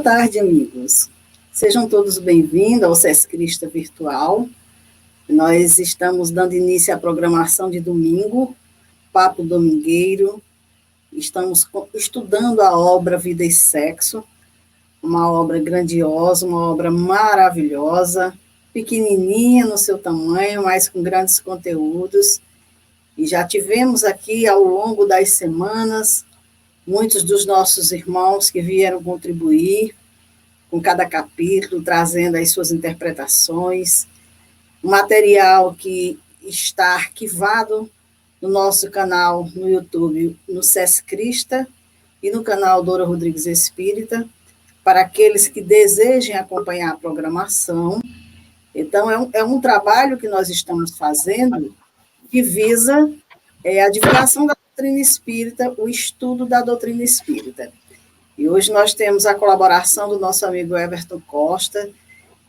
tarde, amigos. Sejam todos bem-vindos ao Sescrista Virtual. Nós estamos dando início à programação de domingo, Papo Domingueiro. Estamos estudando a obra Vida e Sexo, uma obra grandiosa, uma obra maravilhosa, pequenininha no seu tamanho, mas com grandes conteúdos. E já tivemos aqui, ao longo das semanas, muitos dos nossos irmãos que vieram contribuir com cada capítulo, trazendo as suas interpretações, um material que está arquivado no nosso canal no YouTube, no Sescrista, e no canal Dora Rodrigues Espírita, para aqueles que desejem acompanhar a programação. Então, é um trabalho que nós estamos fazendo que visa a divulgação da doutrina espírita, o estudo da doutrina espírita. E hoje nós temos a colaboração do nosso amigo Everton Costa,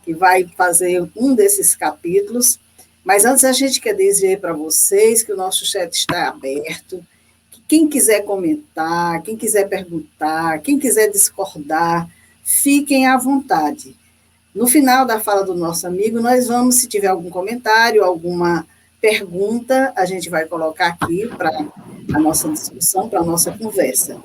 que vai fazer um desses capítulos. Mas antes a gente quer dizer para vocês que o nosso chat está aberto, que quem quiser comentar, quem quiser perguntar, quem quiser discordar, fiquem à vontade. No final da fala do nosso amigo, nós vamos, se tiver algum comentário, alguma pergunta, a gente vai colocar aqui para a nossa discussão, para a nossa conversa.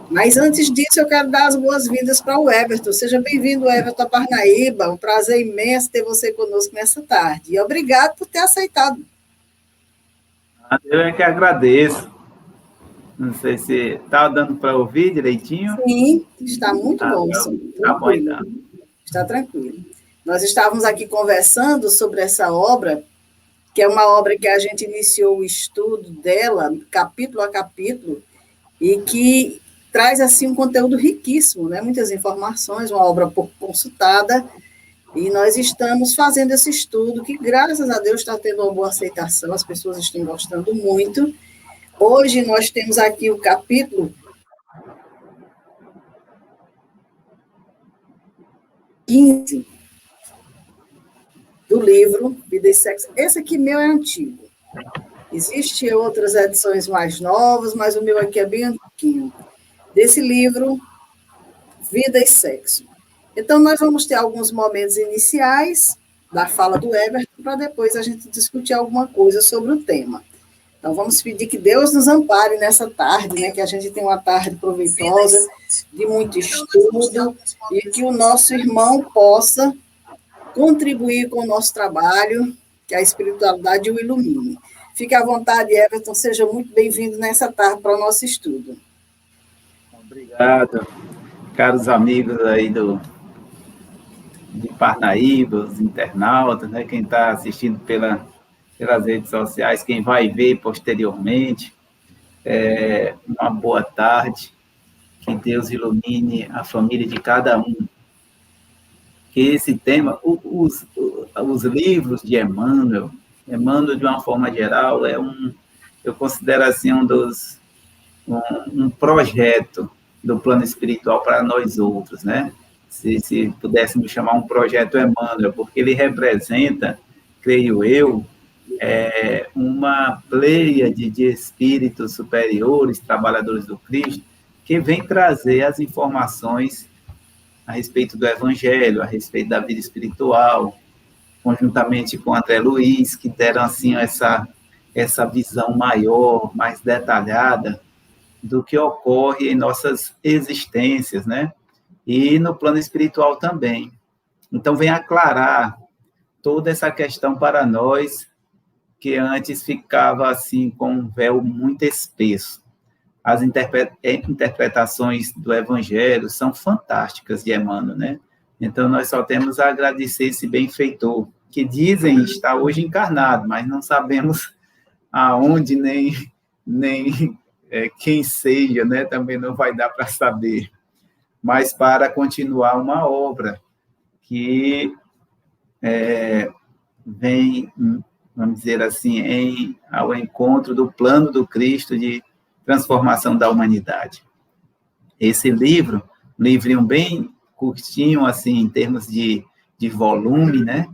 Mas antes disso, eu quero dar as boas-vindas para o Everton. Seja bem-vindo, Everton, a Parnaíba. Um prazer imenso ter você conosco nessa tarde. E obrigado por ter aceitado. Eu é que agradeço. Não sei se está dando para ouvir direitinho. Sim, está muito bom. Tá bom, então. Está tranquilo. Nós estávamos aqui conversando sobre essa obra, que é uma obra que a gente iniciou o estudo dela, capítulo a capítulo, e que traz assim um conteúdo riquíssimo, né? Muitas informações, uma obra pouco consultada, e nós estamos fazendo esse estudo, que graças a Deus está tendo uma boa aceitação, as pessoas estão gostando muito. Hoje nós temos aqui o capítulo 15 do livro Vida e Sexo. Esse aqui meu é antigo. Existem outras edições mais novas, mas o meu aqui é bem antiguinho. Desse livro, Vida e Sexo. Então, nós vamos ter alguns momentos iniciais da fala do Everton, para depois a gente discutir alguma coisa sobre o tema. Então, vamos pedir que Deus nos ampare nessa tarde, né, que a gente tenha uma tarde proveitosa, de muito estudo, e que o nosso irmão possa contribuir com o nosso trabalho, que a espiritualidade o ilumine. Fique à vontade, Everton, seja muito bem-vindo nessa tarde para o nosso estudo. Obrigado, caros amigos aí de Parnaíba, os internautas, né? Quem está assistindo pelas redes sociais, quem vai ver posteriormente. Uma boa tarde, que Deus ilumine a família de cada um. Que esse tema, os livros de Emmanuel, de uma forma geral, eu considero assim um projeto do plano espiritual para nós outros, né? Se pudéssemos chamar um projeto Emmanuel, porque ele representa, creio eu, uma pleiade de espíritos superiores, trabalhadores do Cristo, que vem trazer as informações a respeito do Evangelho, a respeito da vida espiritual, conjuntamente com André Luiz, que deram assim essa visão maior, mais detalhada do que ocorre em nossas existências, né? E no plano espiritual também. Então, vem aclarar toda essa questão para nós, que antes ficava assim com um véu muito espesso. As interpretações do Evangelho são fantásticas de Emmanuel, né? Então, nós só temos a agradecer esse benfeitor, que dizem estar hoje encarnado, mas não sabemos aonde, nem quem seja, né? Também não vai dar para saber. Mas para continuar uma obra que vem, vamos dizer assim, ao encontro do plano do Cristo de transformação da humanidade. Esse livro, um livrinho bem curtinho, assim, em termos de volume, né?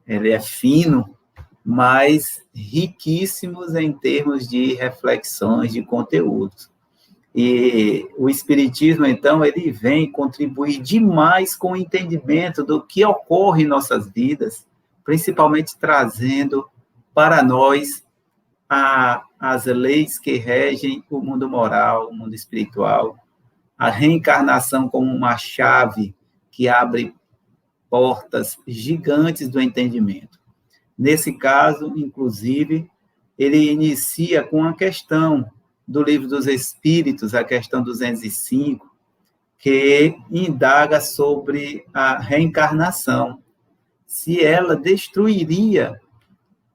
Ele é fino, mas riquíssimos em termos de reflexões, de conteúdo. E o Espiritismo, então, ele vem contribuir demais com o entendimento do que ocorre em nossas vidas, principalmente trazendo para nós as leis que regem o mundo moral, o mundo espiritual, a reencarnação como uma chave que abre portas gigantes do entendimento. Nesse caso, inclusive, ele inicia com a questão do Livro dos Espíritos, a questão 205, que indaga sobre a reencarnação, se ela destruiria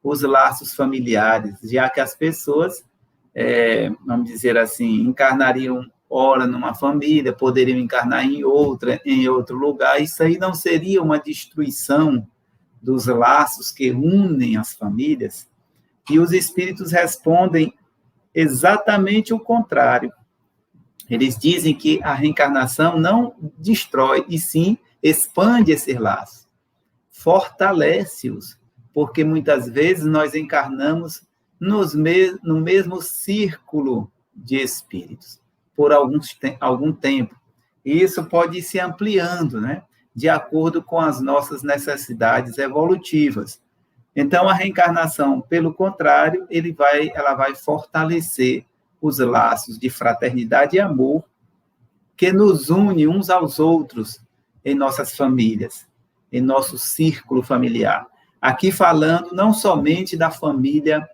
os laços familiares, já que as pessoas, vamos dizer assim, encarnariam ora numa família, poderiam encarnar em outra, em outro lugar. Isso aí não seria uma destruição dos laços que unem as famílias? E os espíritos respondem exatamente o contrário. Eles dizem que a reencarnação não destrói, e sim expande esses laços, fortalece-os, porque muitas vezes nós encarnamos no mesmo círculo de espíritos por algum tempo. E isso pode ir se ampliando, né? De acordo com as nossas necessidades evolutivas. Então, a reencarnação, pelo contrário, ela vai fortalecer os laços de fraternidade e amor que nos une uns aos outros em nossas famílias, em nosso círculo familiar. Aqui falando não somente da família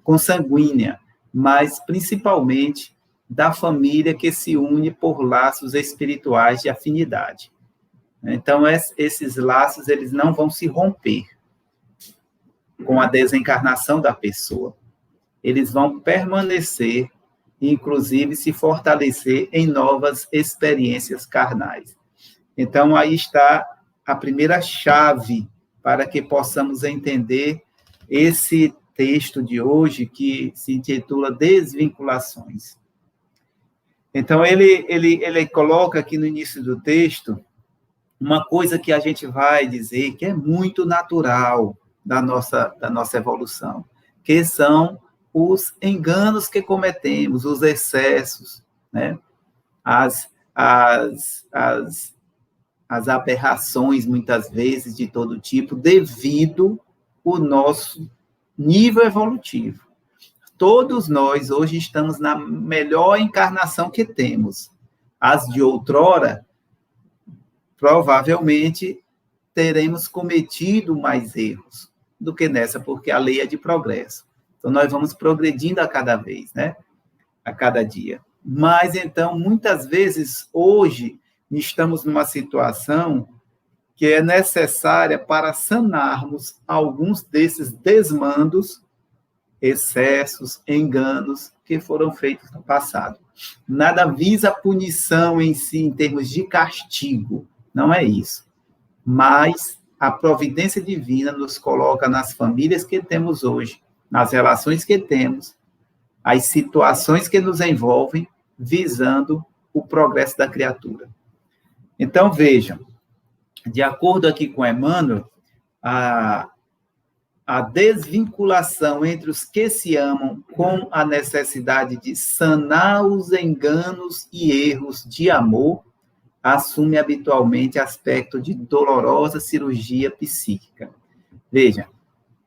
consanguínea, mas principalmente da família que se une por laços espirituais de afinidade. Então, esses laços eles não vão se romper com a desencarnação da pessoa. Eles vão permanecer, inclusive se fortalecer em novas experiências carnais. Então, aí está a primeira chave para que possamos entender esse texto de hoje, que se intitula Desvinculações. Então, ele coloca aqui no início do texto uma coisa que a gente vai dizer que é muito natural da nossa evolução, que são os enganos que cometemos, os excessos, né? As aberrações, muitas vezes, de todo tipo, devido ao nosso nível evolutivo. Todos nós, hoje, estamos na melhor encarnação que temos. As de outrora, provavelmente, teremos cometido mais erros do que nessa, porque a lei é de progresso. Então, nós vamos progredindo a cada vez, né? A cada dia. Mas, então, muitas vezes, hoje, estamos numa situação que é necessária para sanarmos alguns desses desmandos, excessos, enganos que foram feitos no passado. Nada visa a punição em si, em termos de castigo, não é isso. Mas a providência divina nos coloca nas famílias que temos hoje, nas relações que temos, as situações que nos envolvem, visando o progresso da criatura. Então, vejam, de acordo aqui com Emmanuel, a desvinculação entre os que se amam com a necessidade de sanar os enganos e erros de amor assume habitualmente aspecto de dolorosa cirurgia psíquica. Veja,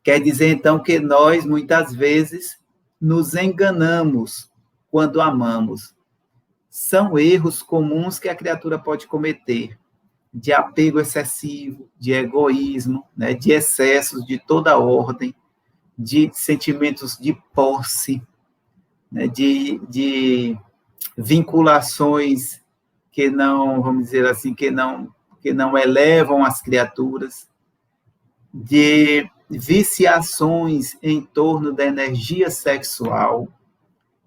quer dizer, então, que nós, muitas vezes, nos enganamos quando amamos. São erros comuns que a criatura pode cometer, de apego excessivo, de egoísmo, né, de excessos de toda ordem, de sentimentos de posse, né, de vinculações que não, vamos dizer assim, que não elevam as criaturas, de viciações em torno da energia sexual.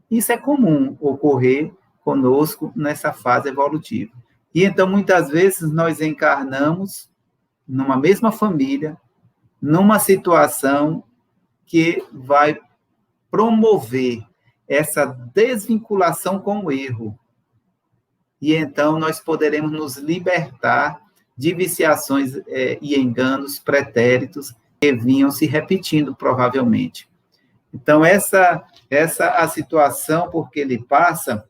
Isso é comum ocorrer conosco nessa fase evolutiva. E então, muitas vezes, nós encarnamos numa mesma família, numa situação que vai promover essa desvinculação com o erro. E então nós poderemos nos libertar de viciações e enganos pretéritos que vinham se repetindo, provavelmente. Então, essa a situação por que ele passa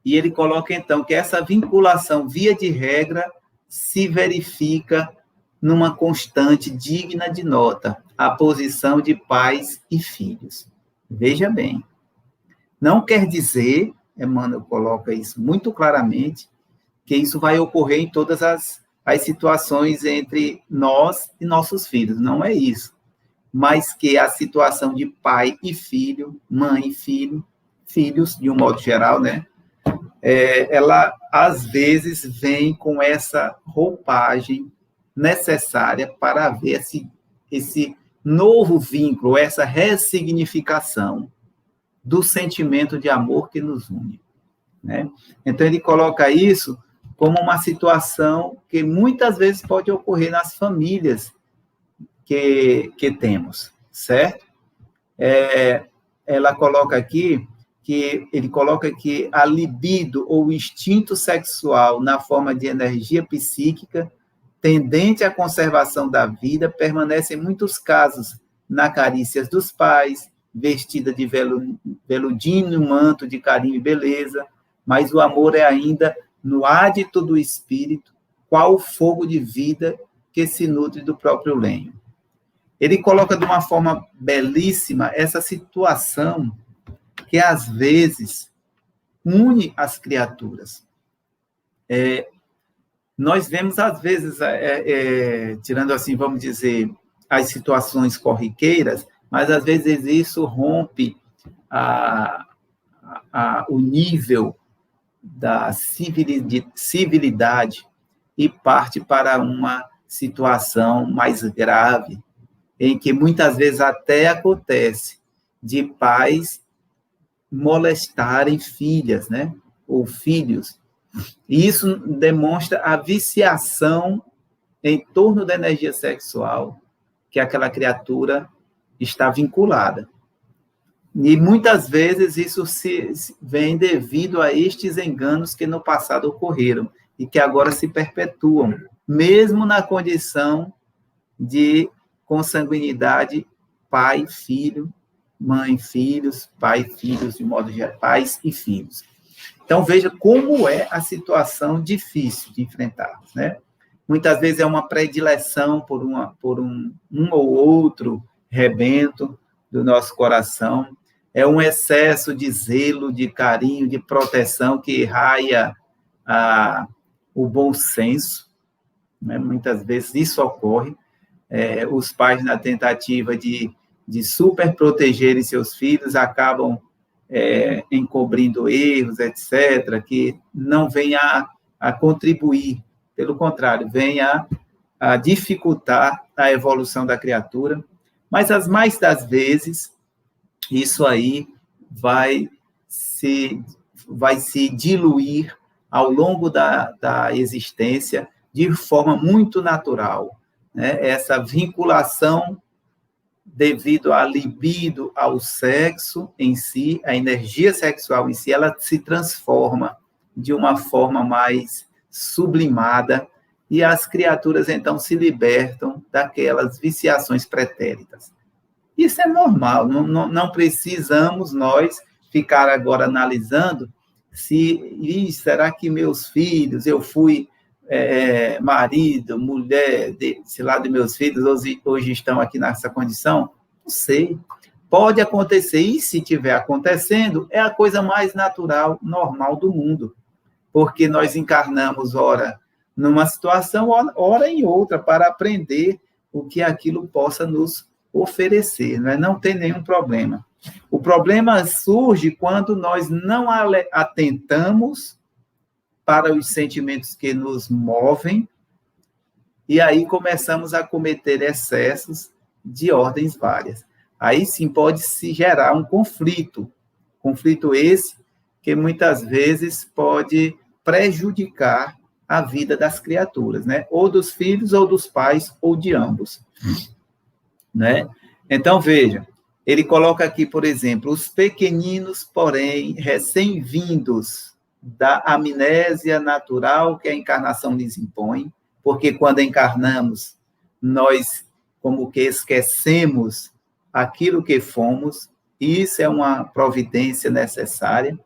E ele coloca, então, que essa vinculação, via de regra, se verifica numa constante digna de nota, a posição de pais e filhos. Veja bem, não quer dizer, Emmanuel coloca isso muito claramente, que isso vai ocorrer em todas as situações entre nós e nossos filhos, não é isso. Mas que a situação de pai e filho, mãe e filho, filhos, de um modo geral, né? Ela, às vezes, vem com essa roupagem necessária para haver esse novo vínculo, essa ressignificação do sentimento de amor que nos une, né? Então, ele coloca isso como uma situação que muitas vezes pode ocorrer nas famílias que temos, certo? Ela coloca aqui ele coloca que a libido ou o instinto sexual na forma de energia psíquica tendente à conservação da vida permanece em muitos casos na carícias dos pais, vestida de veludinho, manto de carinho e beleza, mas o amor é ainda no ádito do espírito, qual o fogo de vida que se nutre do próprio lenho. Ele coloca de uma forma belíssima essa situação que, às vezes, une as criaturas. Nós vemos, às vezes, tirando assim, vamos dizer, as situações corriqueiras, mas, às vezes, isso rompe o nível da civilidade e parte para uma situação mais grave, em que muitas vezes até acontece de pais molestarem filhas, né? Ou filhos. E isso demonstra a viciação em torno da energia sexual que aquela criatura está vinculada. E muitas vezes isso vem devido a estes enganos que no passado ocorreram e que agora se perpetuam, mesmo na condição de consanguinidade pai-filho, mãe-filhos, pai-filhos, de modo geral, pais e filhos. Então, veja como é a situação difícil de enfrentar, né? Muitas vezes é uma predileção por um ou outro rebento do nosso coração, é um excesso de zelo, de carinho, de proteção que raia o bom senso, né? Muitas vezes isso ocorre, os pais, na tentativa de super protegerem seus filhos, acabam encobrindo erros, etc., que não vem a contribuir, pelo contrário, vem a dificultar a evolução da criatura, mas as mais das vezes, isso aí vai se diluir ao longo da existência de forma muito natural, né? Essa vinculação devido à libido, ao sexo em si, a energia sexual em si, ela se transforma de uma forma mais sublimada e as criaturas, então, se libertam daquelas viciações pretéritas. Isso é normal, não precisamos nós ficar agora analisando será que meus filhos, eu fui marido, mulher, sei lá, de meus filhos, hoje estão aqui nessa condição? Não sei. Pode acontecer, e se estiver acontecendo, é a coisa mais natural, normal do mundo, porque nós encarnamos, ora, numa situação, ora em outra, para aprender o que aquilo possa nos oferecer, né? Não tem nenhum problema. O problema surge quando nós não atentamos para os sentimentos que nos movem, e aí começamos a cometer excessos de ordens várias. Aí sim pode se gerar um conflito esse que muitas vezes pode prejudicar a vida das criaturas, né? Ou dos filhos, ou dos pais, ou de ambos, né? Então, veja, ele coloca aqui, por exemplo, os pequeninos, porém, recém-vindos da amnésia natural que a encarnação lhes impõe, porque quando encarnamos, nós como que esquecemos aquilo que fomos, e isso é uma providência necessária.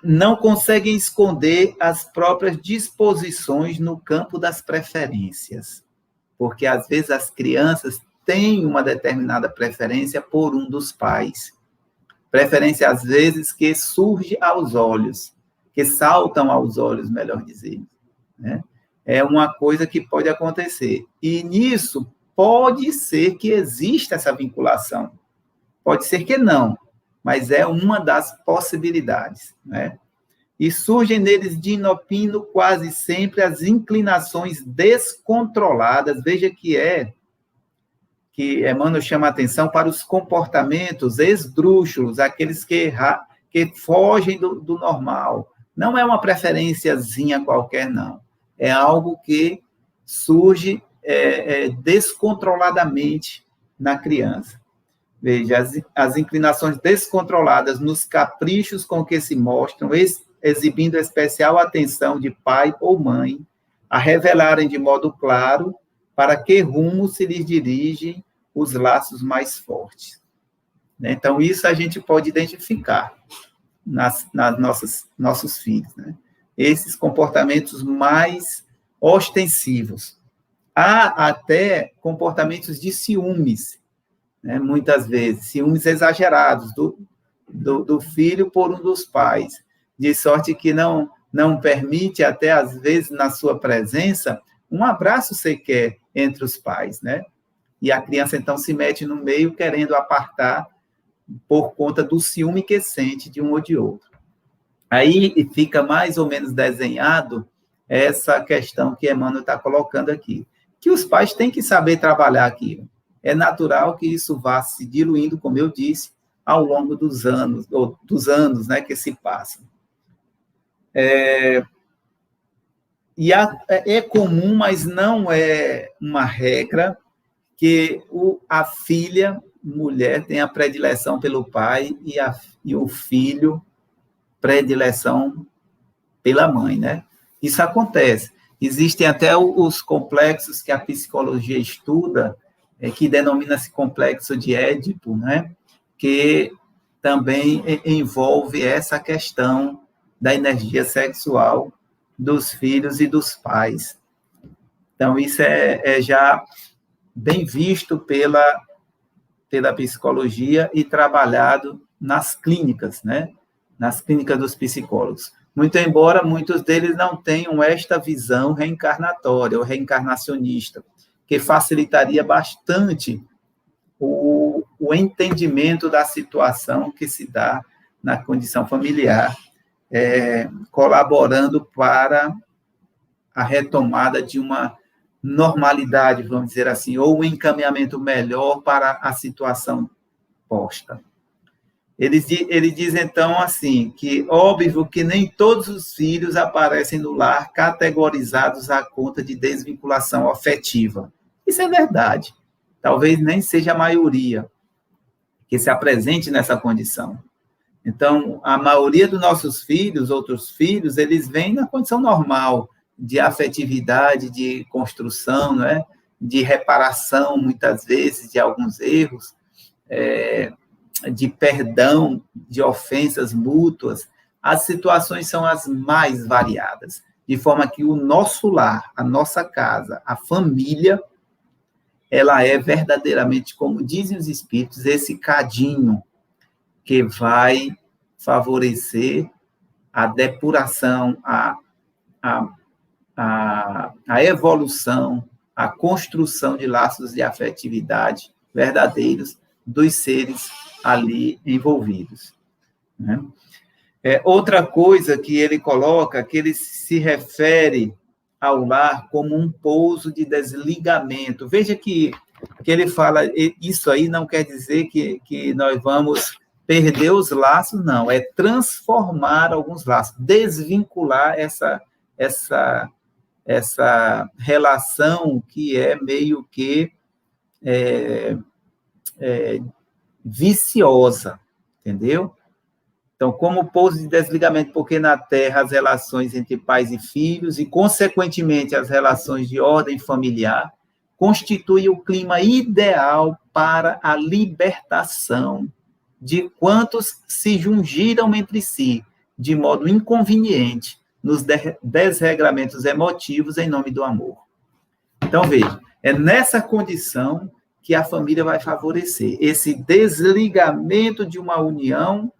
não conseguem esconder as próprias disposições no campo das preferências, porque às vezes as crianças têm uma determinada preferência por um dos pais, preferência às vezes que surge aos olhos, que saltam aos olhos, melhor dizendo, né? É uma coisa que pode acontecer, e nisso pode ser que exista essa vinculação, pode ser que não, mas é uma das possibilidades, né? E surgem neles de inopino quase sempre as inclinações descontroladas, veja que Emmanuel chama a atenção para os comportamentos esdrúxulos, aqueles que fogem do normal. Não é uma preferenciazinha qualquer, não. É algo que surge descontroladamente na criança. Veja, as inclinações descontroladas nos caprichos com que se mostram, exibindo especial atenção de pai ou mãe, a revelarem de modo claro para que rumo se lhes dirigem os laços mais fortes. Então, isso a gente pode identificar nas nossos filhos, né? Esses comportamentos mais ostensivos. Há até comportamentos de ciúmes, né? Muitas vezes, ciúmes exagerados do filho por um dos pais, de sorte que não permite, até às vezes, na sua presença, um abraço sequer entre os pais, né? E a criança, então, se mete no meio, querendo apartar por conta do ciúme que sente de um ou de outro. Aí fica mais ou menos desenhado essa questão que Emmanuel está colocando aqui, que os pais têm que saber trabalhar aquilo. É natural que isso vá se diluindo, como eu disse, ao longo dos anos, né, que se passam. E é comum, mas não é uma regra, que a filha, mulher, tenha predileção pelo pai e o filho, predileção pela mãe, né? Isso acontece. Existem até os complexos que a psicologia estuda, que denomina-se complexo de Édipo, né? Que também envolve essa questão da energia sexual dos filhos e dos pais. Então, isso é já bem visto pela psicologia e trabalhado nas clínicas, né? Nas clínicas dos psicólogos. Muito embora muitos deles não tenham esta visão reencarnatória ou reencarnacionista, que facilitaria bastante o entendimento da situação que se dá na condição familiar, colaborando para a retomada de uma normalidade, vamos dizer assim, ou um encaminhamento melhor para a situação posta. Ele diz, então, assim, que óbvio que nem todos os filhos aparecem no lar categorizados à conta de desvinculação afetiva. Isso é verdade. Talvez nem seja a maioria que se apresente nessa condição. Então, a maioria dos nossos filhos, outros filhos, eles vêm na condição normal, de afetividade, de construção, né? De reparação, muitas vezes, de alguns erros, de perdão, de ofensas mútuas. As situações são as mais variadas, de forma que o nosso lar, a nossa casa, a família, ela é verdadeiramente, como dizem os espíritos, esse cadinho que vai favorecer a depuração, a evolução, a construção de laços de afetividade verdadeiros dos seres ali envolvidos, né? Outra coisa que ele coloca, que ele se refere ao lar como um pouso de desligamento. Veja que ele fala, isso aí não quer dizer que nós vamos perder os laços, não, é transformar alguns laços, desvincular essa relação que é meio que viciosa, entendeu? Então, como pouso de desligamento, porque na Terra as relações entre pais e filhos e, consequentemente, as relações de ordem familiar constituem o clima ideal para a libertação de quantos se jungiram entre si, de modo inconveniente nos desregramentos emotivos em nome do amor. Então, veja, é nessa condição que a família vai favorecer esse desligamento de uma união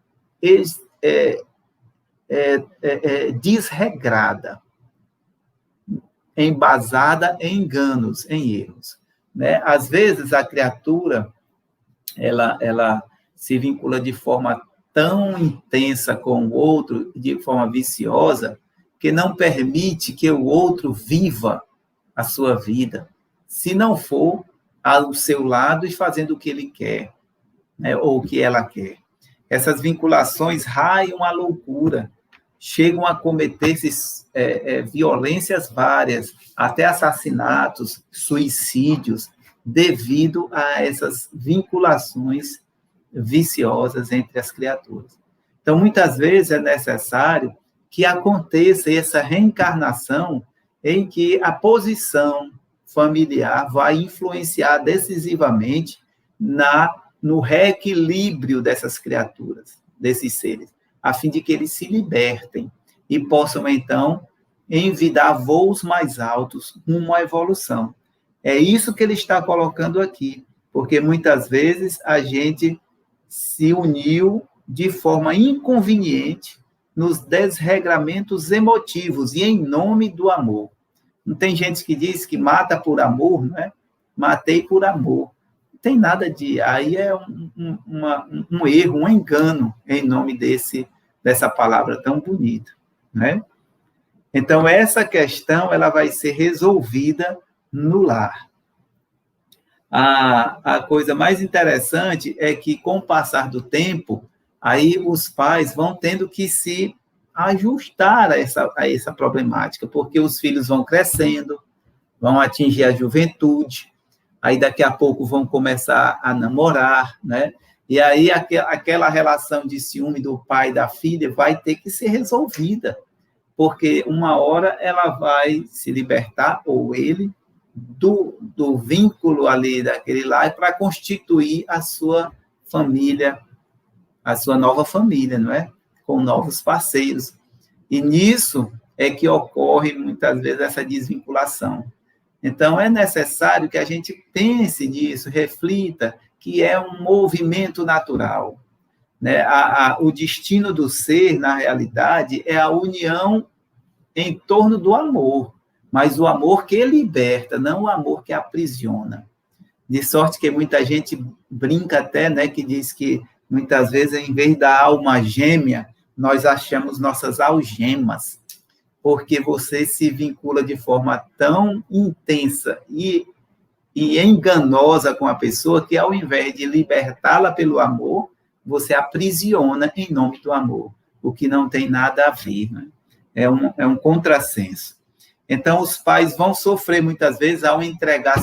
desregrada, embasada em enganos, em erros. Né? Às vezes, a criatura ela se vincula de forma tão intensa com o outro, de forma viciosa, que não permite que o outro viva a sua vida, se não for ao seu lado e fazendo o que ele quer, né, ou o que ela quer. Essas vinculações raiam a loucura, chegam a cometer violências várias, até assassinatos, suicídios, devido a essas vinculações viciosas entre as criaturas. Então, muitas vezes é necessário que aconteça essa reencarnação em que a posição familiar vai influenciar decisivamente no reequilíbrio dessas criaturas, desses seres, a fim de que eles se libertem e possam, então, envidar voos mais altos rumo à evolução. É isso que ele está colocando aqui, porque muitas vezes a gente se uniu de forma inconveniente nos desregramentos emotivos e em nome do amor. Não tem gente que diz que mata por amor, né? Matei por amor. Não tem nada de... Aí é um erro, um engano em nome dessa palavra tão bonita, né? Então, essa questão ela vai ser resolvida no lar. A coisa mais interessante é que, com o passar do tempo, aí os pais vão tendo que se ajustar a essa problemática, porque os filhos vão crescendo, vão atingir a juventude, aí daqui a pouco vão começar a namorar, né? E aí aquela relação de ciúme do pai e da filha vai ter que ser resolvida, porque uma hora ela vai se libertar, ou ele, do vínculo ali daquele lar para constituir a sua família, a sua nova família, não é? Com novos parceiros. E nisso é que ocorre, muitas vezes, essa desvinculação. Então, é necessário que a gente pense nisso, reflita, que é um movimento natural. Né? O destino do ser, na realidade, é a união em torno do amor, mas o amor que liberta, não o amor que aprisiona. De sorte que muita gente brinca até, né, que diz que, muitas vezes, em vez da alma gêmea, nós achamos nossas algemas, porque você se vincula de forma tão intensa e enganosa com a pessoa que, ao invés de libertá-la pelo amor, você aprisiona em nome do amor, o que não tem nada a ver, né? É um contrassenso. Então, os pais vão sofrer, muitas vezes, ao entregar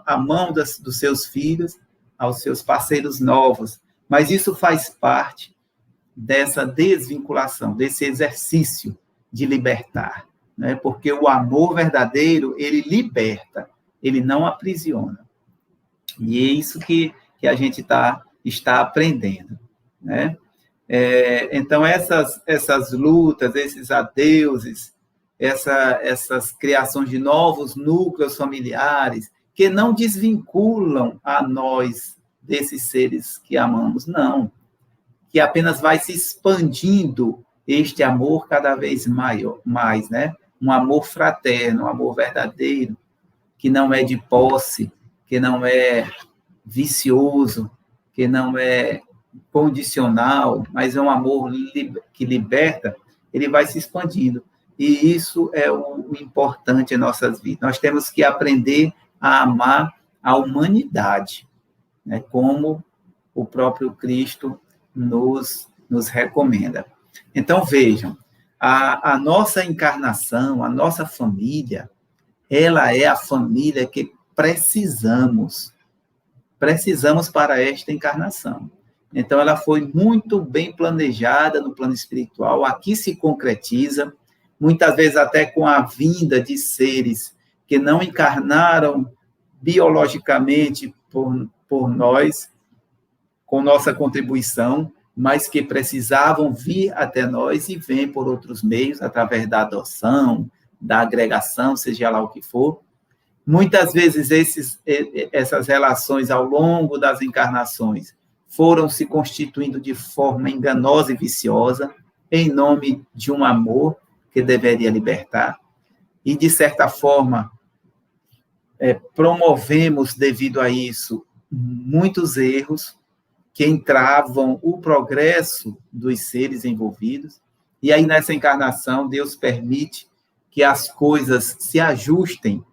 a mão dos seus filhos aos seus parceiros novos, mas isso faz parte dessa desvinculação, desse exercício de libertar, né? Porque o amor verdadeiro, ele liberta, ele não aprisiona. E é isso que a gente está aprendendo, né? Então, essas lutas, esses adeuses, essas criações de novos núcleos familiares, que não desvinculam a nós desses seres que amamos, não. Que apenas vai se expandindo este amor cada vez mais, né? Um amor fraterno, um amor verdadeiro, que não é de posse, que não é vicioso, que não é condicional, mas é um amor que liberta, ele vai se expandindo. E isso é o importante em nossas vidas. Nós temos que aprender a amar a humanidade, né, como o próprio Cristo nos recomenda. Então, vejam, a nossa encarnação, a nossa família, ela é a família que precisamos para esta encarnação. Então, ela foi muito bem planejada no plano espiritual, aqui se concretiza, muitas vezes até com a vinda de seres que não encarnaram biologicamente por nós, com nossa contribuição, mas que precisavam vir até nós e vêm por outros meios, através da adoção, da agregação, seja lá o que for. Muitas vezes essas relações ao longo das encarnações foram se constituindo de forma enganosa e viciosa, em nome de um amor que deveria libertar, e, de certa forma, promovemos, devido a isso, muitos erros que entravam o progresso dos seres envolvidos, e aí, nessa encarnação, Deus permite que as coisas se ajustem,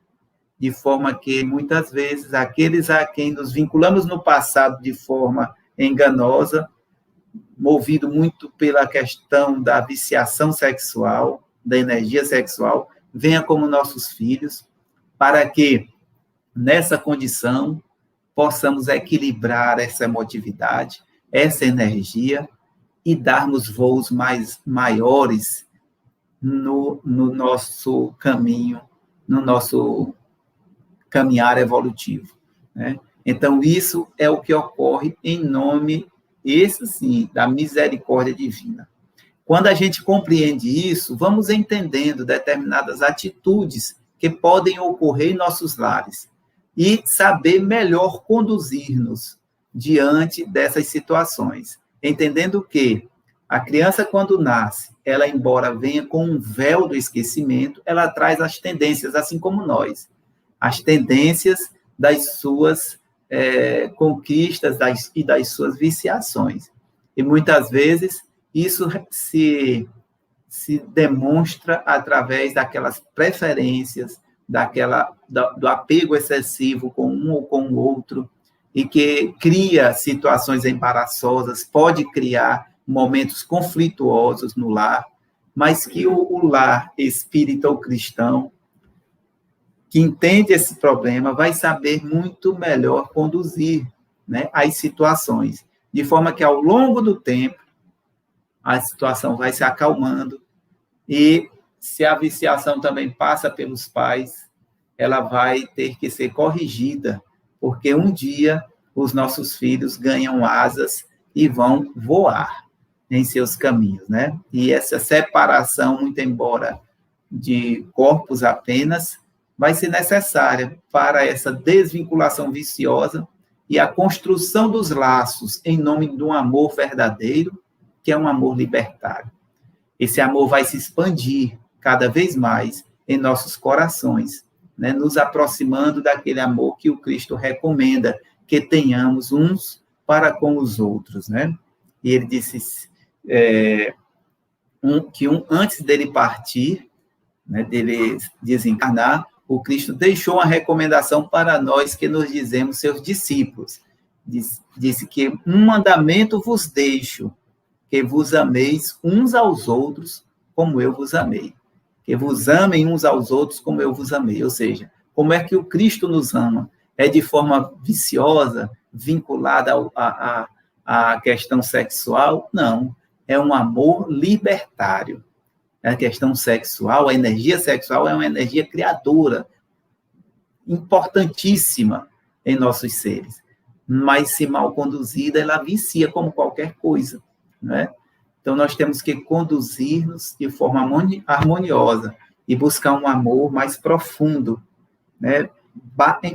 de forma que, muitas vezes, aqueles a quem nos vinculamos no passado de forma enganosa, movido muito pela questão da viciação sexual, da energia sexual, venha como nossos filhos, para que, nessa condição, possamos equilibrar essa emotividade, essa energia, e darmos voos maiores no nosso caminho, no nosso caminhar evolutivo, né? Então, isso é o que ocorre em nome, esse sim, da misericórdia divina. Quando a gente compreende isso, vamos entendendo determinadas atitudes que podem ocorrer em nossos lares e saber melhor conduzir-nos diante dessas situações, entendendo que a criança, quando nasce, ela, embora venha com um véu do esquecimento, ela traz as tendências, assim como nós, as tendências das suas conquistas e das suas viciações. E, muitas vezes, isso se demonstra através daquelas preferências, do apego excessivo com um ou com o outro, e que cria situações embaraçosas, pode criar momentos conflituosos no lar, mas que o lar espírita ou cristão, que entende esse problema, vai saber muito melhor conduzir, né, as situações, de forma que, ao longo do tempo, a situação vai se acalmando, e, se a viciação também passa pelos pais, ela vai ter que ser corrigida, porque um dia os nossos filhos ganham asas e vão voar em seus caminhos, né? E essa separação, muito embora de corpos apenas, vai ser necessária para essa desvinculação viciosa e a construção dos laços em nome de um amor verdadeiro, que é um amor libertário. Esse amor vai se expandir cada vez mais em nossos corações, né, nos aproximando daquele amor que o Cristo recomenda que tenhamos uns para com os outros, né? E ele disse antes dele partir, né, dele desencarnar, o Cristo deixou uma recomendação para nós que nos dizemos seus discípulos. Disse que um mandamento vos deixo, que vos ameis uns aos outros como eu vos amei. Que vos amem uns aos outros como eu vos amei. Ou seja, como é que o Cristo nos ama? É de forma viciosa, vinculada à questão sexual? Não. É um amor libertário. A questão sexual, a energia sexual é uma energia criadora, importantíssima em nossos seres. Mas, se mal conduzida, ela vicia como qualquer coisa, né? Então, nós temos que conduzir-nos de forma harmoniosa e buscar um amor mais profundo, né?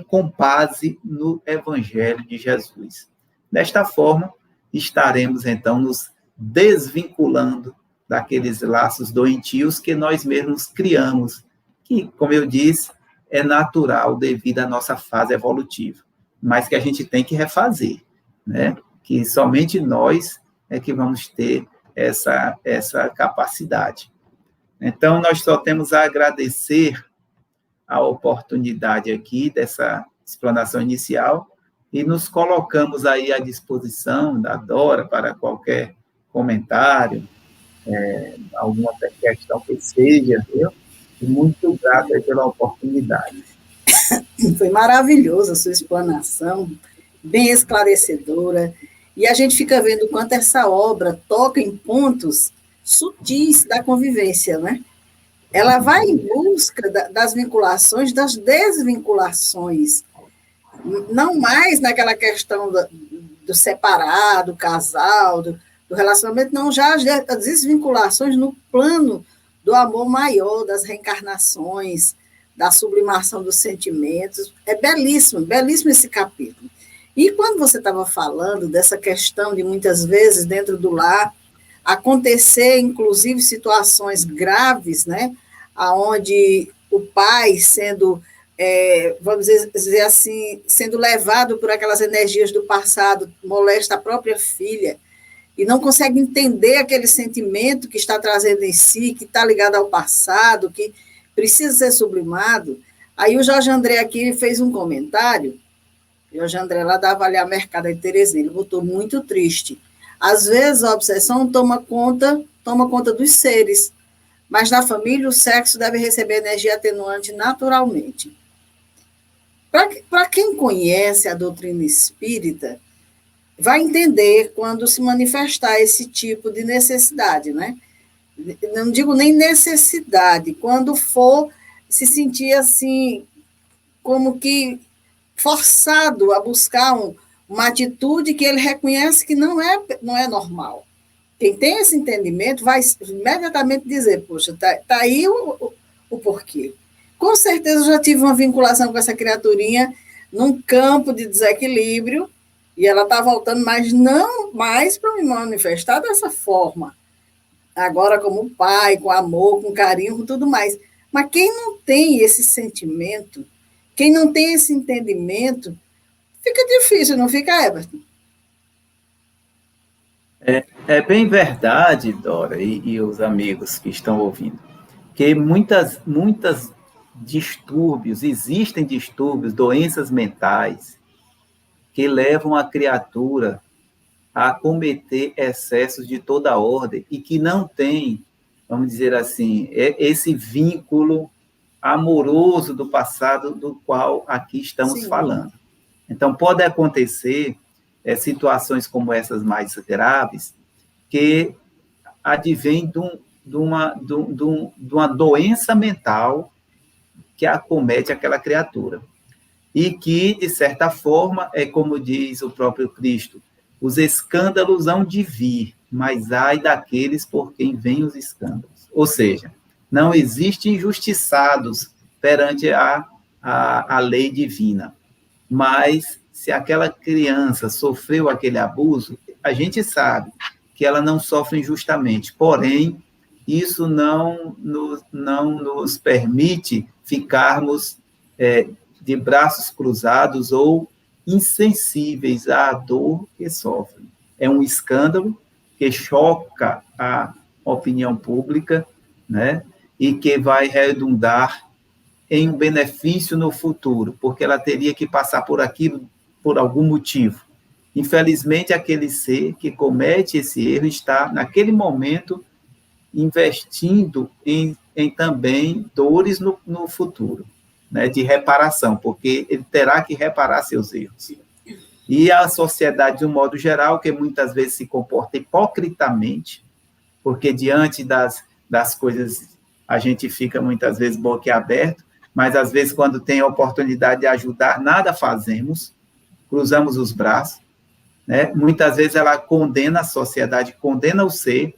Com base no Evangelho de Jesus. Desta forma, estaremos, então, nos desvinculando daqueles laços doentios que nós mesmos criamos, que, como eu disse, é natural devido à nossa fase evolutiva, mas que a gente tem que refazer, né? Que somente nós é que vamos ter essa capacidade. Então, nós só temos a agradecer a oportunidade aqui dessa explanação inicial e nos colocamos aí à disposição da Dora para qualquer comentário, alguma questão que seja, viu? E muito grato pela oportunidade. Foi maravilhosa a sua explanação, bem esclarecedora, e a gente fica vendo o quanto essa obra toca em pontos sutis da convivência, né? Ela vai em busca das vinculações, das desvinculações, não mais naquela questão do separado, do casal, do do relacionamento, não, já as desvinculações no plano do amor maior, das reencarnações, da sublimação dos sentimentos. É belíssimo, belíssimo esse capítulo. E quando você estava falando dessa questão de muitas vezes dentro do lar acontecer, inclusive, situações graves, né, aonde o pai sendo, vamos dizer assim, sendo levado por aquelas energias do passado, molesta a própria filha, e não consegue entender aquele sentimento que está trazendo em si, que está ligado ao passado, que precisa ser sublimado. Aí o Jorge André aqui fez um comentário, o Jorge André lá da Avaliar Mercado de Terezinha, ele botou muito triste. Às vezes a obsessão toma conta dos seres, mas na família o sexo deve receber energia atenuante naturalmente. Para quem conhece a doutrina espírita, vai entender quando se manifestar esse tipo de necessidade, né? Não digo nem necessidade, quando for se sentir assim, como que forçado a buscar uma atitude que ele reconhece que não é normal. Quem tem esse entendimento vai imediatamente dizer, poxa, tá aí o porquê. Com certeza eu já tive uma vinculação com essa criaturinha num campo de desequilíbrio, e ela está voltando, mas não mais para me manifestar dessa forma. Agora como pai, com amor, com carinho, com tudo mais. Mas quem não tem esse sentimento, quem não tem esse entendimento, fica difícil, não fica, Everton? É bem verdade, Dora, e os amigos que estão ouvindo, que muitas existem distúrbios, doenças mentais, que levam a criatura a cometer excessos de toda ordem e que não tem, vamos dizer assim, esse vínculo amoroso do passado do qual aqui estamos Sim. falando. Então, pode acontecer situações como essas mais graves, que advém de uma doença mental que acomete aquela criatura. E que, de certa forma, é como diz o próprio Cristo, os escândalos hão de vir, mas ai daqueles por quem vêm os escândalos. Ou seja, não existem injustiçados perante a lei divina. Mas, se aquela criança sofreu aquele abuso, a gente sabe que ela não sofre injustamente. Porém, isso não nos permite ficarmos de braços cruzados ou insensíveis à dor que sofrem. É um escândalo que choca a opinião pública, né? E que vai redundar em um benefício no futuro, porque ela teria que passar por aquilo por algum motivo. Infelizmente, aquele ser que comete esse erro está, naquele momento, investindo em também dores no futuro, né, de reparação, porque ele terá que reparar seus erros. E a sociedade, de um modo geral, que muitas vezes se comporta hipocritamente, porque diante das coisas a gente fica muitas vezes boquiaberto, mas às vezes quando tem a oportunidade de ajudar, nada fazemos, cruzamos os braços, né? Muitas vezes ela condena a sociedade, condena o ser,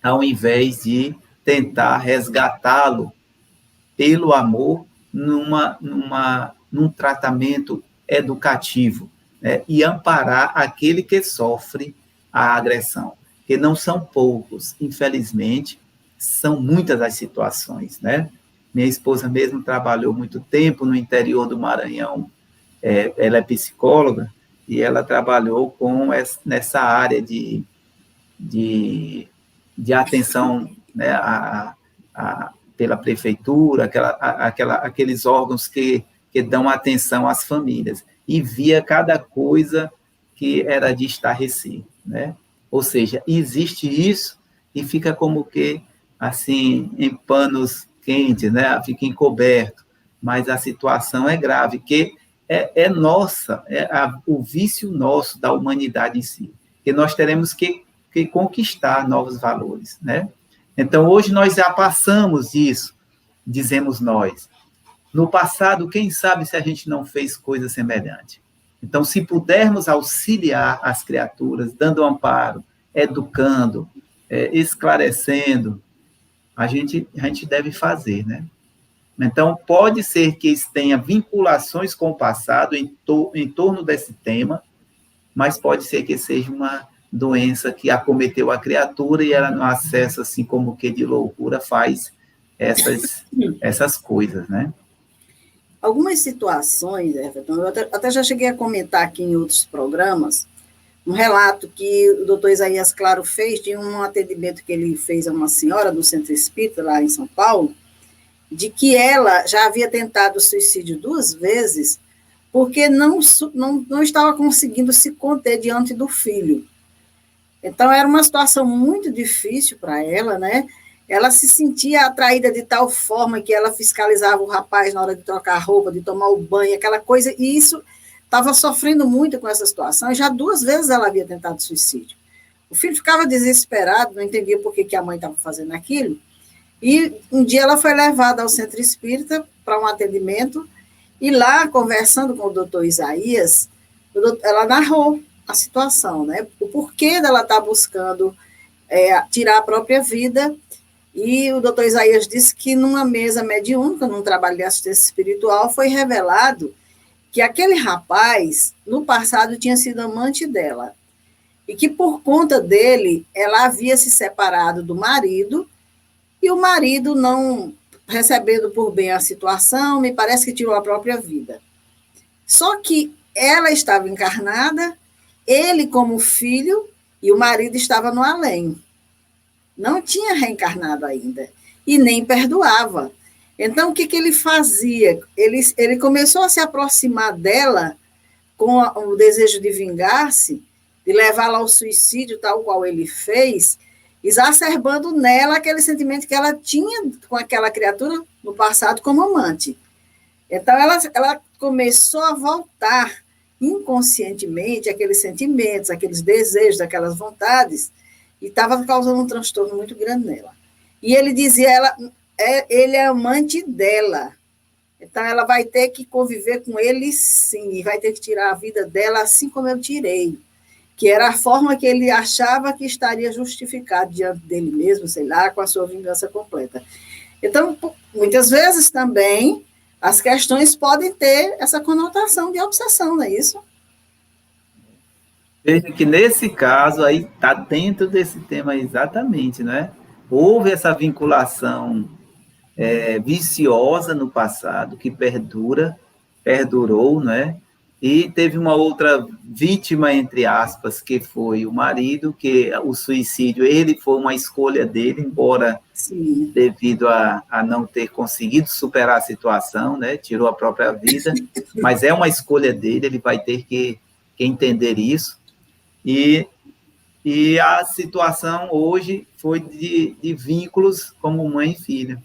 ao invés de tentar resgatá-lo pelo amor num tratamento educativo, né? E amparar aquele que sofre a agressão, que não são poucos, infelizmente, são muitas as situações, né? Minha esposa mesmo trabalhou muito tempo no interior do Maranhão, ela é psicóloga, e ela trabalhou nessa área de atenção, né, pela prefeitura, aqueles órgãos que dão atenção às famílias, e via cada coisa que era de estarrecer, né? Ou seja, existe isso e fica como que, assim, em panos quentes, né? Fica encoberto, mas a situação é grave, que é nossa, o vício nosso da humanidade em si, que nós teremos que conquistar novos valores, né? Então, hoje nós já passamos disso, dizemos nós. No passado, quem sabe se a gente não fez coisa semelhante. Então, se pudermos auxiliar as criaturas, dando amparo, educando, esclarecendo, a gente deve fazer, né? Então, pode ser que tenha vinculações com o passado em torno desse tema, mas pode ser que seja uma doença que acometeu a criatura e ela, no acesso, assim como que de loucura, faz essas coisas, né? Algumas situações, Everton, eu até já cheguei a comentar aqui em outros programas, um relato que o doutor Isaías Claro fez de um atendimento que ele fez a uma senhora do Centro Espírita, lá em São Paulo, de que ela já havia tentado suicídio 2 vezes, porque não estava conseguindo se conter diante do filho. Então, era uma situação muito difícil para ela, né? Ela se sentia atraída de tal forma que ela fiscalizava o rapaz na hora de trocar a roupa, de tomar o banho, aquela coisa, e isso estava sofrendo muito com essa situação, e já 2 vezes ela havia tentado suicídio. O filho ficava desesperado, não entendia por que a mãe estava fazendo aquilo, e um dia ela foi levada ao Centro Espírita para um atendimento, e lá, conversando com o doutor Isaías, ela narrou a situação, né? O porquê dela estar buscando tirar a própria vida. E o doutor Isaías disse que numa mesa mediúnica, num trabalho de assistência espiritual, foi revelado que aquele rapaz, no passado, tinha sido amante dela. E que, por conta dele, ela havia se separado do marido, e o marido, não recebendo por bem a situação, me parece que tirou a própria vida. Só que ela estava encarnada, ele como filho, e o marido estava no além. Não tinha reencarnado ainda, e nem perdoava. Então, o que ele fazia? Ele começou a se aproximar dela com o desejo de vingar-se, de levá-la ao suicídio, tal qual ele fez, exacerbando nela aquele sentimento que ela tinha com aquela criatura no passado como amante. Então, ela começou a voltar inconscientemente aqueles sentimentos, aqueles desejos, aquelas vontades, e estava causando um transtorno muito grande nela. E ele dizia, ele é amante dela, então ela vai ter que conviver com ele sim, e vai ter que tirar a vida dela assim como eu tirei, que era a forma que ele achava que estaria justificado diante dele mesmo, sei lá, com a sua vingança completa. Então, muitas vezes também, as questões podem ter essa conotação de obsessão, não é isso? Veja que nesse caso aí está dentro desse tema exatamente, né? Houve essa vinculação viciosa no passado que perdurou, né? E teve uma outra vítima, entre aspas, que foi o marido, que o suicídio, ele foi uma escolha dele, embora sim, devido a não ter conseguido superar a situação, né? Tirou a própria vida, mas é uma escolha dele, ele vai ter que entender isso. E a situação hoje foi de vínculos como mãe e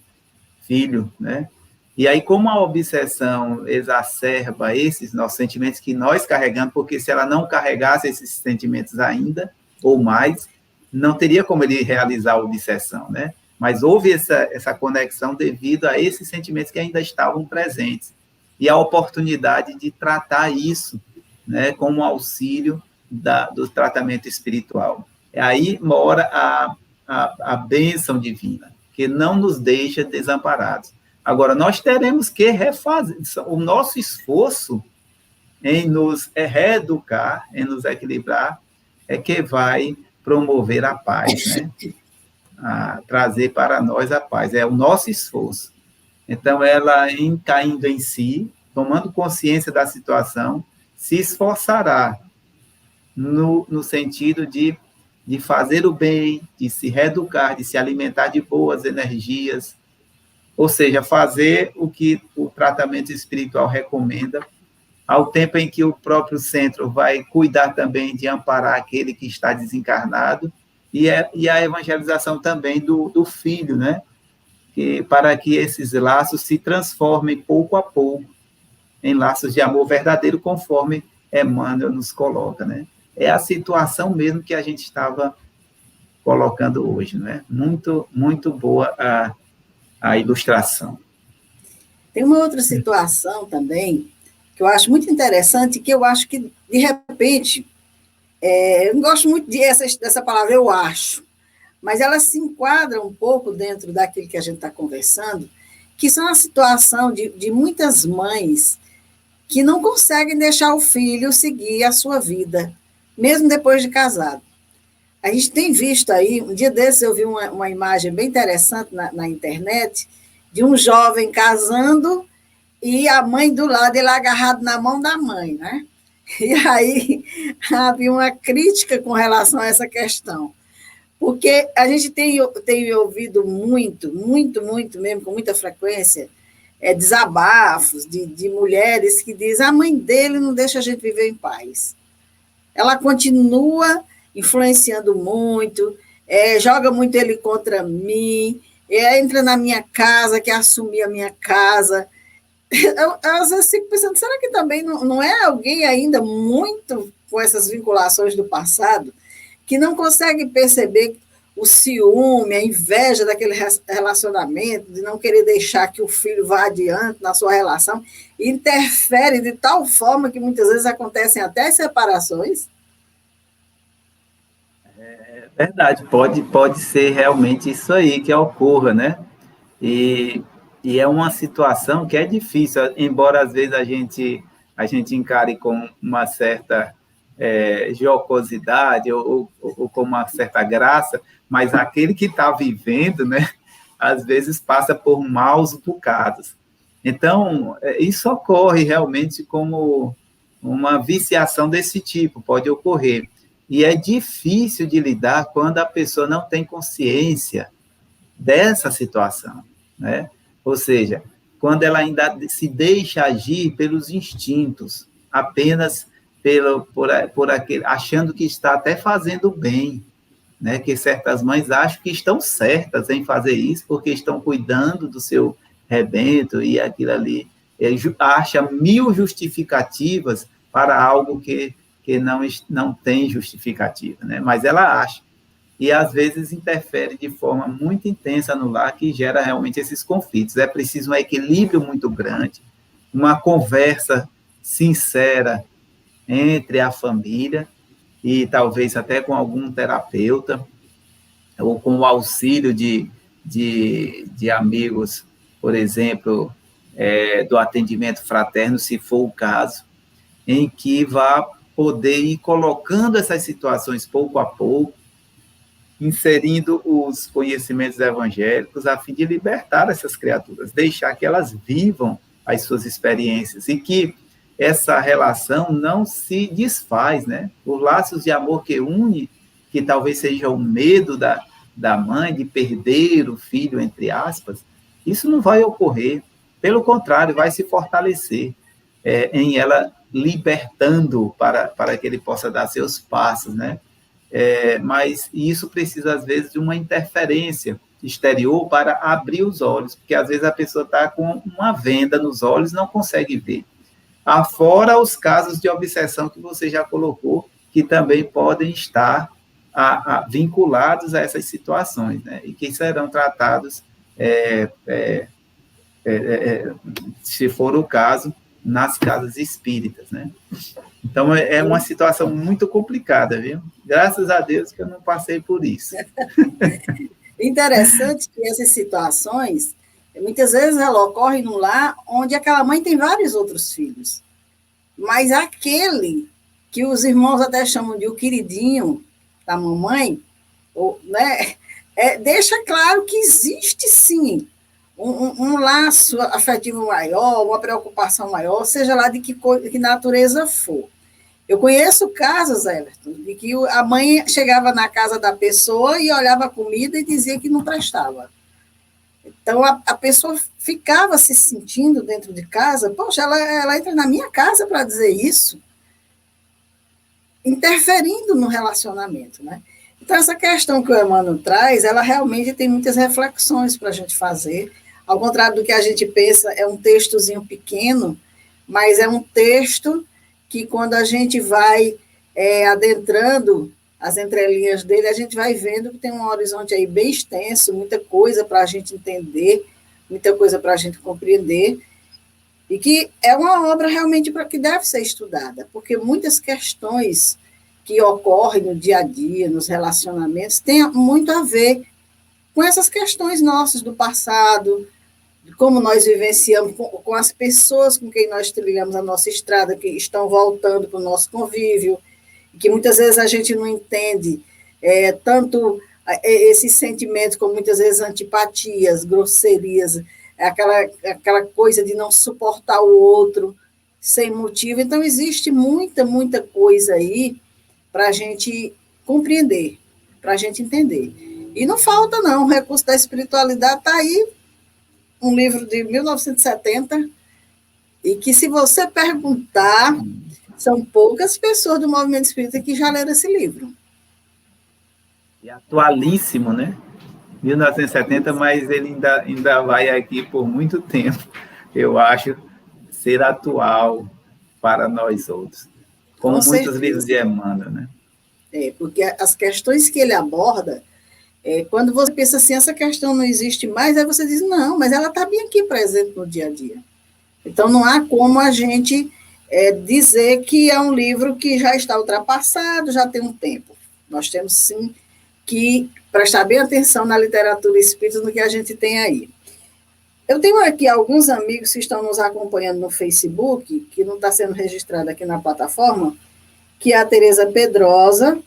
filho, né? E aí, como a obsessão exacerba esses nossos sentimentos que nós carregamos, porque se ela não carregasse esses sentimentos ainda, ou mais, não teria como ele realizar a obsessão, né? Mas houve essa conexão devido a esses sentimentos que ainda estavam presentes. E a oportunidade de tratar isso, né, como auxílio do tratamento espiritual. Aí mora a bênção divina, que não nos deixa desamparados. Agora, nós teremos que refazer o nosso esforço em nos reeducar, em nos equilibrar, que vai promover a paz, né? Trazer para nós a paz. É o nosso esforço. Então, ela, caindo em si, tomando consciência da situação, se esforçará no sentido de fazer o bem, de se reeducar, de se alimentar de boas energias, ou seja, fazer o que o tratamento espiritual recomenda, ao tempo em que o próprio centro vai cuidar também de amparar aquele que está desencarnado, e a evangelização também do filho, né? Para que esses laços se transformem pouco a pouco em laços de amor verdadeiro, conforme Emmanuel nos coloca, né? É a situação mesmo que a gente estava colocando hoje, né? Muito, muito boa a ilustração. Tem uma outra situação também, que eu acho muito interessante, que eu acho que, de repente, Eu não gosto muito dessa palavra, eu acho, mas ela se enquadra um pouco dentro daquilo que a gente está conversando, que são a situação de muitas mães que não conseguem deixar o filho seguir a sua vida, mesmo depois de casado. A gente tem visto aí, um dia desses eu vi uma imagem bem interessante na internet, de um jovem casando e a mãe do lado, ele agarrado na mão da mãe, né? E aí havia uma crítica com relação a essa questão, porque a gente tem ouvido muito mesmo, com muita frequência, desabafos de mulheres que dizem a mãe dele não deixa a gente viver em paz. Ela continua influenciando muito, joga muito ele contra mim, entra na minha casa, quer assumir a minha casa. Eu às vezes fico pensando, será que também não é alguém ainda muito com essas vinculações do passado, que não consegue perceber o ciúme, a inveja daquele relacionamento, de não querer deixar que o filho vá adiante na sua relação, e interfere de tal forma que muitas vezes acontecem até as separações? É verdade, pode ser realmente isso aí que ocorra, né? E, e é uma situação que é difícil, embora às vezes a gente encare com uma certa jocosidade ou com uma certa graça, mas aquele que está vivendo, né, às vezes passa por maus bocados. Então, isso ocorre realmente como uma viciação desse tipo, pode ocorrer. E é difícil de lidar quando a pessoa não tem consciência dessa situação, né? Ou seja, quando ela ainda se deixa agir pelos instintos, apenas por aquele, achando que está até fazendo bem, né? Que certas mães acham que estão certas em fazer isso, porque estão cuidando do seu rebento e aquilo ali, acha mil justificativas para algo que não tem justificativa, né? Mas ela acha. E, às vezes, interfere de forma muito intensa no lar, que gera realmente esses conflitos. É preciso um equilíbrio muito grande, uma conversa sincera entre a família e talvez até com algum terapeuta, ou com o auxílio de amigos, por exemplo, do atendimento fraterno, se for o caso, em que vá poder ir colocando essas situações pouco a pouco, inserindo os conhecimentos evangélicos a fim de libertar essas criaturas, deixar que elas vivam as suas experiências e que essa relação não se desfaz, né? Os laços de amor que une, que talvez seja o medo da mãe de perder o filho, entre aspas, isso não vai ocorrer. Pelo contrário, vai se fortalecer em ela libertando para que ele possa dar seus passos, né? Mas isso precisa, às vezes, de uma interferência exterior para abrir os olhos, porque, às vezes, a pessoa está com uma venda nos olhos e não consegue ver. Afora os casos de obsessão que você já colocou, que também podem estar vinculados a essas situações, né? E que serão tratados, se for o caso, nas casas espíritas, né? Então, é uma situação muito complicada, viu? Graças a Deus que eu não passei por isso. Interessante que essas situações, muitas vezes ela ocorre num lar onde aquela mãe tem vários outros filhos, mas aquele que os irmãos até chamam de o queridinho da mamãe, né, deixa claro que existe sim um laço afetivo maior, uma preocupação maior, seja lá de que natureza for. Eu conheço casos, Everton, de que a mãe chegava na casa da pessoa e olhava a comida e dizia que não prestava. Então, a pessoa ficava se sentindo dentro de casa, poxa, ela entra na minha casa para dizer isso, interferindo no relacionamento, né? Então, essa questão que o Emmanuel traz, ela realmente tem muitas reflexões para a gente fazer. Ao contrário do que a gente pensa, é um textozinho pequeno, mas é um texto que, quando a gente vai adentrando as entrelinhas dele, a gente vai vendo que tem um horizonte aí bem extenso, muita coisa para a gente entender, muita coisa para a gente compreender, e que é uma obra realmente para que deve ser estudada, porque muitas questões que ocorre no dia a dia, nos relacionamentos, tem muito a ver com essas questões nossas do passado, de como nós vivenciamos com as pessoas com quem nós trilhamos a nossa estrada, que estão voltando para o nosso convívio, que muitas vezes a gente não entende tanto esses sentimentos, como muitas vezes antipatias, grosserias, aquela coisa de não suportar o outro sem motivo. Então, existe muita, muita coisa aí para a gente compreender, para a gente entender. E não falta, não, o recurso da espiritualidade está aí, um livro de 1970, e que, se você perguntar, são poucas pessoas do movimento espírita que já leram esse livro. E atualíssimo, né? 1970, mas ele ainda vai aqui por muito tempo, eu acho, ser atual para nós outros, como muitos livros de Emmanuel, né? Porque as questões que ele aborda, quando você pensa assim, essa questão não existe mais, aí você diz, não, mas ela está bem aqui presente no dia a dia. Então, não há como a gente dizer que é um livro que já está ultrapassado, já tem um tempo. Nós temos, sim, que prestar bem atenção na literatura espírita, no que a gente tem aí. Eu tenho aqui alguns amigos que estão nos acompanhando no Facebook, que não está sendo registrado aqui na plataforma, que é a Tereza Pedrosa,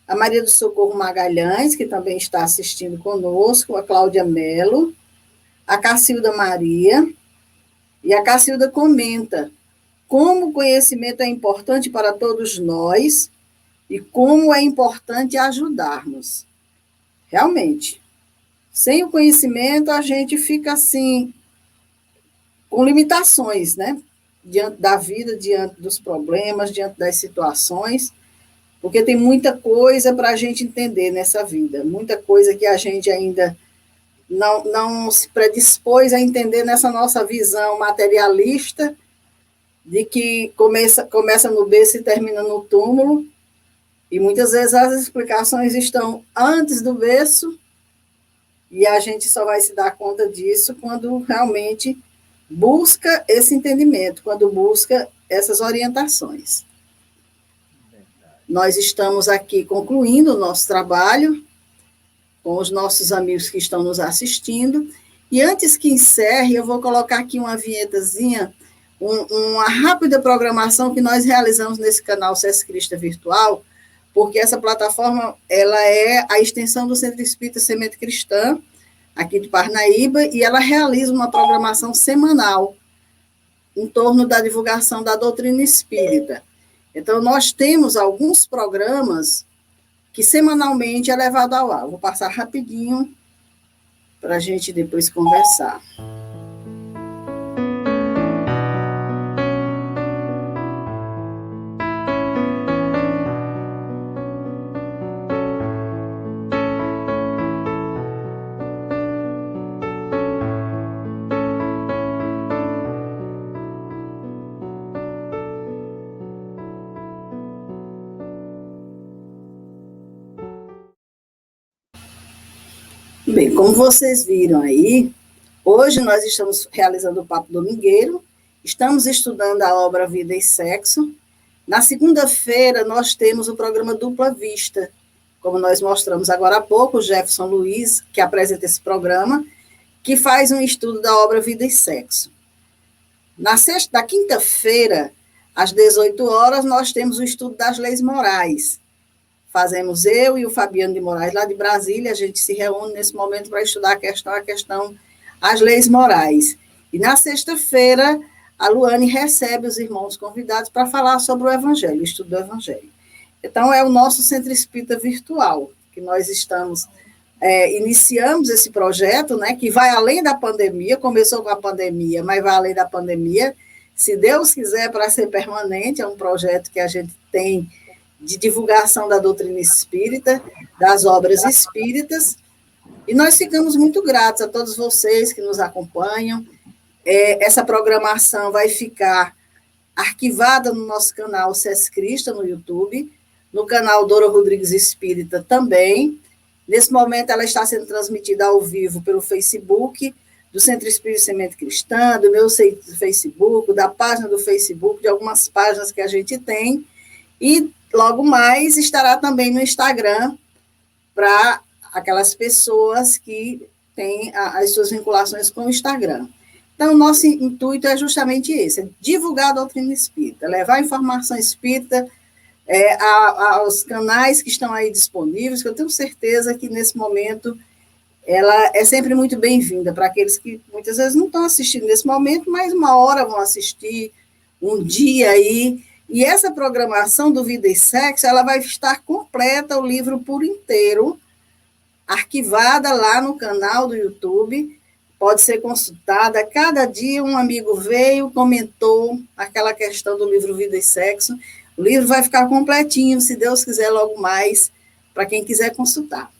a Maria do Socorro Magalhães, que também está assistindo conosco, a Cláudia Mello, a Cacilda Maria, e a Cacilda comenta como o conhecimento é importante para todos nós e como é importante ajudarmos. Realmente, sem o conhecimento, a gente fica assim, com limitações, né? Diante da vida, diante dos problemas, diante das situações, porque tem muita coisa para a gente entender nessa vida, muita coisa que a gente ainda não se predispôs a entender nessa nossa visão materialista, de que começa no berço e termina no túmulo, e muitas vezes as explicações estão antes do berço, e a gente só vai se dar conta disso quando realmente busca esse entendimento, quando busca essas orientações. Nós estamos aqui concluindo o nosso trabalho com os nossos amigos que estão nos assistindo, e antes que encerre, eu vou colocar aqui uma vinhetazinha, uma rápida programação que nós realizamos nesse canal SESC Crista Virtual, porque essa plataforma ela é a extensão do Centro Espírita Semente Cristã, aqui de Parnaíba, e ela realiza uma programação semanal em torno da divulgação da doutrina espírita. Então, nós temos alguns programas que semanalmente é levado ao ar. Vou passar rapidinho para a gente depois conversar. Bem, como vocês viram aí, hoje nós estamos realizando o Papo Domingueiro, estamos estudando a obra Vida e Sexo. Na segunda-feira, nós temos o programa Dupla Vista, como nós mostramos agora há pouco, o Jefferson Luiz, que apresenta esse programa, que faz um estudo da obra Vida e Sexo. Na quinta-feira, às 18 horas, nós temos o estudo das leis morais. Fazemos eu e o Fabiano de Moraes, lá de Brasília, a gente se reúne nesse momento para estudar a questão, as leis morais. E na sexta-feira, a Luane recebe os irmãos convidados para falar sobre o Evangelho, o estudo do Evangelho. Então, é o nosso Centro Espírita Virtual, que nós iniciamos esse projeto, né, que vai além da pandemia, começou com a pandemia, mas vai além da pandemia, se Deus quiser, para ser permanente, é um projeto que a gente tem de divulgação da doutrina espírita, das obras espíritas, e nós ficamos muito gratos a todos vocês que nos acompanham. Essa programação vai ficar arquivada no nosso canal SESC Crista, no YouTube, no canal Dora Rodrigues Espírita também. Nesse momento, ela está sendo transmitida ao vivo pelo Facebook, do Centro Espírita Semente Cristã, do meu Facebook, da página do Facebook, de algumas páginas que a gente tem, e logo mais estará também no Instagram para aquelas pessoas que têm as suas vinculações com o Instagram. Então, o nosso intuito é justamente esse, é divulgar a doutrina espírita, levar a informação espírita aos canais que estão aí disponíveis, que eu tenho certeza que, nesse momento, ela é sempre muito bem-vinda para aqueles que, muitas vezes, não estão assistindo nesse momento, mas uma hora vão assistir, um dia aí. E essa programação do Vida e Sexo, ela vai estar completa, o livro por inteiro, arquivada lá no canal do YouTube, pode ser consultada. Cada dia um amigo veio, comentou aquela questão do livro Vida e Sexo. O livro vai ficar completinho, se Deus quiser, logo mais, para quem quiser consultar.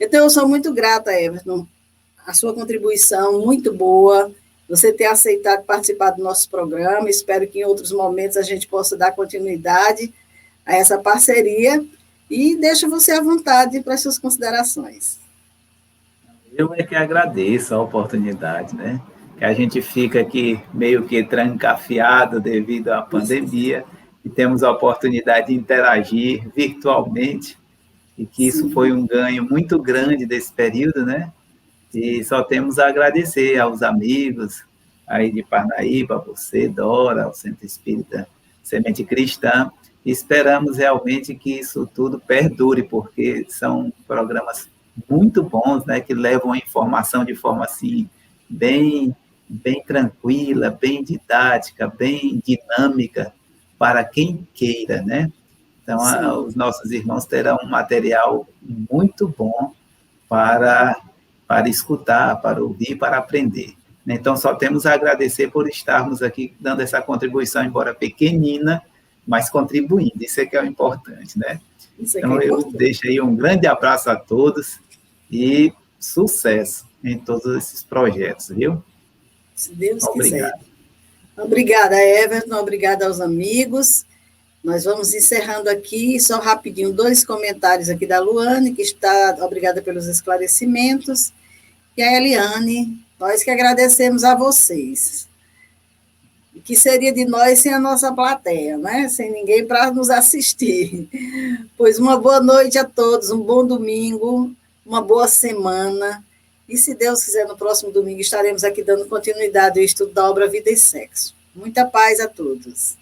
Então, eu sou muito grata, Everton, a sua contribuição muito boa, você ter aceitado participar do nosso programa. Espero que em outros momentos a gente possa dar continuidade a essa parceria. E deixo você à vontade para as suas considerações. Eu é que agradeço a oportunidade, né? Que a gente fica aqui meio que trancafiado devido à pandemia e temos a oportunidade de interagir virtualmente e que isso foi um ganho muito grande desse período, né? E só temos a agradecer aos amigos aí de Parnaíba, você, Dora, ao Centro Espírita Semente Cristã. Esperamos realmente que isso tudo perdure, porque são programas muito bons, né, que levam a informação de forma assim bem tranquila, bem didática, bem dinâmica para quem queira, né? Então, os nossos irmãos terão um material muito bom para escutar, para ouvir, para aprender. Então, só temos a agradecer por estarmos aqui dando essa contribuição, embora pequenina, mas contribuindo. Isso é que é o importante, né? Então, eu deixo aí um grande abraço a todos e sucesso em todos esses projetos, viu? Se Deus quiser. Obrigada, Everton. Obrigada aos amigos. Nós vamos encerrando aqui, só rapidinho, 2 comentários aqui da Luane, que está obrigada pelos esclarecimentos, e a Eliane, nós que agradecemos a vocês. O que seria de nós sem a nossa plateia, né? Sem ninguém para nos assistir. Pois uma boa noite a todos, um bom domingo, uma boa semana, e se Deus quiser, no próximo domingo estaremos aqui dando continuidade ao estudo da obra Vida e Sexo. Muita paz a todos.